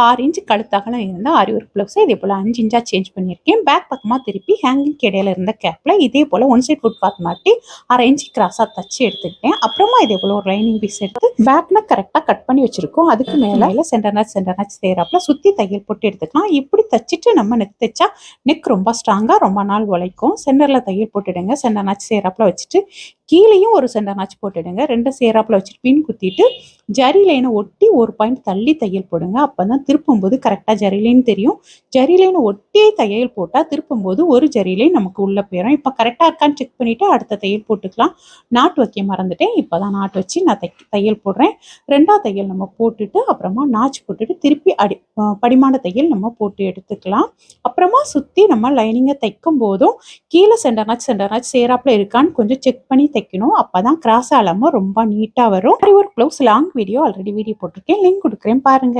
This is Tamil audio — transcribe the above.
6 இன்ச் கழுத்தகலம் இருந்தால் ஆரி ஒர்க் ப்ளவுஸை இதே போல் 5 இன்ச்சாக சேஞ்ச் பண்ணியிருக்கேன். பேக் பக்கமாக திருப்பி ஹேங்கிங் இடையில இருந்த கேப்பில் இதே போல் ஒன் சைட் ஃபுட் பாத் மாட்டி 1/2 இன்ச் கிராஸாக தச்சு எடுத்துக்கிட்டேன். அப்புறமா இதே போல் ஒரு லைனிங் பீஸ் எடுத்து பேக்னா கரெக்டாக கட் பண்ணி வச்சுருக்கோம். அதுக்கு மேலே சென்டர் நாச் செய்கிறாப்புல சுற்றி தையல் போட்டு எடுத்துக்கலாம். இப்படி தச்சுட்டு நம்ம நெக் தைச்சா நெக் ரொம்ப ஸ்ட்ராங்காக ரொம்ப நாள் உழைக்கும். சென்டரில் தையல் போட்டுடுங்க. சென்டர் நாச் செய்கிறாப்புல வச்சுட்டு கீழேயும் ஒரு சென்டர் நாச் போட்டுடுங்க. 2 சேராப்புல வச்சுட்டு பின் குத்திட்டு ஜரி லைனை ஒட்டி ஒரு பாயிண்ட் தள்ளி தையல் போடுங்க. அப்போ தான் திருப்பும்போது கரெக்டாக ஜரி லைன் தெரியும். ஜரி லைனை ஒட்டி தையல் போட்டால் திருப்பும்போது ஒரு ஜரி லைன் நமக்கு உள்ளே போயிடும். இப்போ கரெக்டாக இருக்கான்னு செக் பண்ணிவிட்டு அடுத்த தையல் போட்டுக்கலாம். நாட்டு வைக்க மறந்துட்டேன். இப்போ தான் நாட்டு வச்சு நான் தையல் போடுறேன். 2ஆவது தையல் நம்ம போட்டுட்டு அப்புறமா நாச்சு போட்டுட்டு திருப்பி படிமான தையல் நம்ம போட்டு எடுத்துக்கலாம். அப்புறமா சுற்றி நம்ம லைனிங்கை தைக்கும் போதும் கீழே சென்டர் நாச் சேராப்புல இருக்கான்னு கொஞ்சம் செக் பண்ணி தைக்கணும். அப்போ தான் கிராஸ் ஆகாமல் ரொம்ப நீட்டாக வரும். Aari work blouse long video already போட்டிருக்கேன். லிங்க் கொடுக்குறேன் பாருங்க.